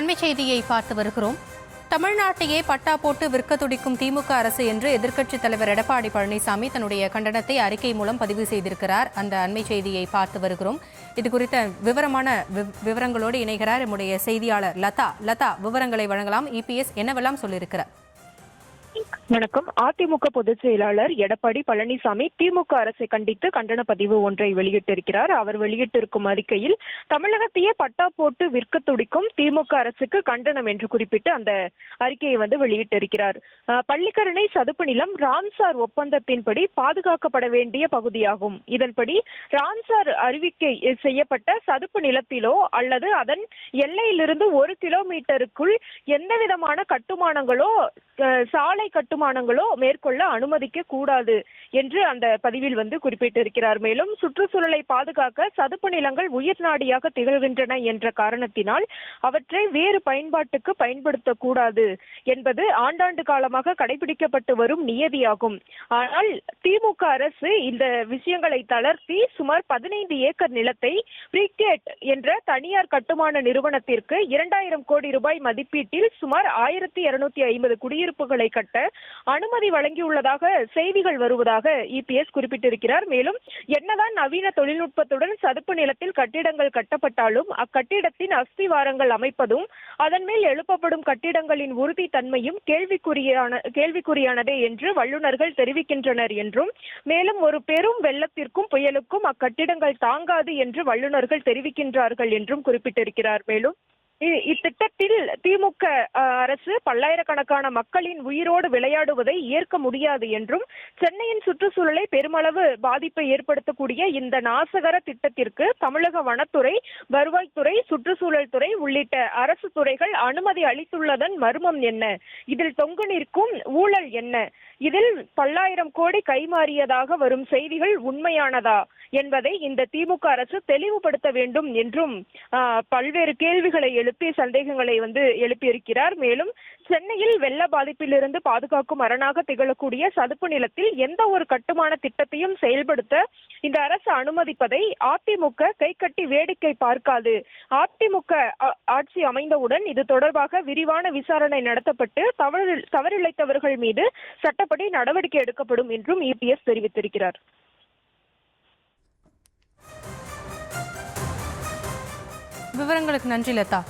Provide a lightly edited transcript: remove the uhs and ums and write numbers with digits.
அண்மை செய்தியை பார்த்து வருகிறோம். தமிழ்நாட்டையே பட்டா போட்டு விற்க துடிக்கும் திமுக அரசு என்று எதிர்க்கட்சித் தலைவர் எடப்பாடி பழனிசாமி தன்னுடைய கண்டனத்தை அறிக்கை மூலம் பதிவு செய்திருக்கிறார். அந்த அண்மை செய்தியை பார்த்து வருகிறோம். இது குறித்த விவரங்களோடு இணைகிறார் நம்முடைய செய்தியாளர் லதா. விவரங்களை வழங்கலாம். இபிஎஸ் என்னவெல்லாம் சொல்லியிருக்கிறார்? வணக்கம். அதிமுக பொதுச் செயலாளர் எடப்பாடி பழனிசாமி திமுக அரசை கண்டித்து கண்டன பதிவு ஒன்றை வெளியிட்டிருக்கிறார். அவர் வெளியிட்டிருக்கும் அறிக்கையில் தமிழகத்தையே பட்டா போட்டு விற்க துடிக்கும் திமுக அரசுக்கு கண்டனம் என்று குறிப்பிட்டு அந்த அறிக்கையை வெளியிட்டிருக்கிறார். பள்ளிக்கரணை சதுப்பு நிலம் ராம்சார் ஒப்பந்தத்தின்படி பாதுகாக்கப்பட வேண்டிய பகுதியாகும். இதன்படி ராம்சார் அறிவிக்கை செய்யப்பட்ட சதுப்பு நிலத்திலோ அல்லது அதன் எல்லையிலிருந்து 1 கிலோமீட்டருக்குள் எந்த விதமான கட்டுமானங்களோ சாலை கட்டுமானங்களோ மேற்கொள்ள அனுமதிக்க கூடாது என்று அந்த பதிவில் குறிப்பிட்டிருக்கிறார். மேலும் சுற்றுச்சூழலை பாதுகாக்க சதுப்பு நிலங்கள் உயிர் நாடியாக திகழ்கின்றன என்ற காரணத்தினால் அவற்றை வேறு பயன்பாட்டுக்கு பயன்படுத்தக்கூடாது என்பது ஆண்டாண்டு காலமாக கடைபிடிக்கப்பட்டு வரும் நியதியாகும். ஆனால் திமுக அரசு இந்த விஷயங்களை தளர்த்தி சுமார் 15 ஏக்கர் நிலத்தை பிரிகேட் என்ற தனியார் கட்டுமான நிறுவனத்திற்கு 2000 கோடி ரூபாய் மதிப்பீட்டில் சுமார் 1250 குடியிருப்புகளை கட்ட அனுமதி வழங்கியுள்ளதாக செய்திகள் வருவதாக இபிஎஸ் குறிப்பிட்டிருக்கிறார். மேலும் என்னதான் நவீன தொழில்நுட்பத்துடன் சதுப்பு நிலத்தில் கட்டிடங்கள் கட்டப்பட்டாலும் அக்கட்டிடத்தின் அஸ்திவாரங்கள் அமைப்பதும் அதன் மேல் எழுப்பப்படும் கட்டிடங்களின் உறுதி தன்மையும் கேள்விக்குறியானதே என்று வல்லுநர்கள் தெரிவிக்கின்றனர் என்றும், மேலும் ஒரு பெரும் வெள்ளத்திற்கும் புயலுக்கும் அக்கட்டிடங்கள் தாங்காது என்று வல்லுநர்கள் தெரிவிக்கின்றார்கள் என்றும் குறிப்பிட்டிருக்கிறார். மேலும் இத்திட்டத்தில் திமுக அரசு பல்லாயிரக்கணக்கான மக்களின் உயிரோடு விளையாடுவதை ஏற்க முடியாது என்றும், சென்னையின் சுற்றுச்சூழலை பெருமளவு பாதிப்பை ஏற்படுத்தக்கூடிய இந்த நாசகர திட்டத்திற்கு தமிழக வனத்துறை, வருவாய்த்துறை, சுற்றுச்சூழல் துறை உள்ளிட்ட அரசு துறைகள் அனுமதி அளித்துள்ளதன் மர்மம் என்ன? இதில் தொங்கு நிற்கும் ஊழல் என்ன? இதில் பல்லாயிரம் கோடி கைமாறியதாக வரும் செய்திகள் உண்மையானதா என்பதை இந்த திமுக அரசு தெளிவுபடுத்த வேண்டும் என்றும் பல்வேறு கேள்விகளை எழுப்பி சந்தேகங்களை எழுப்பியிருக்கிறார். மேலும் சென்னையில் வெள்ள பாதிப்பிலிருந்து பாதுகாக்கும் அரணாக திகழக்கூடிய சதுப்பு நிலத்தில் எந்த ஒரு கட்டுமான திட்டத்தையும் செயல்படுத்த இந்த அரசு அனுமதிப்பதை அதிமுக கைகட்டி வேடிக்கை பார்க்காது. அதிமுக ஆட்சி அமைந்தவுடன் இது தொடர்பாக விரிவான விசாரணை நடத்தப்பட்டு தவறிழைத்தவர்கள் மீது சட்டப்படி நடவடிக்கை எடுக்கப்படும் என்றும் இபிஎஸ் தெரிவித்திருக்கிறார். விவரங்களுக்கு நன்றி லதா.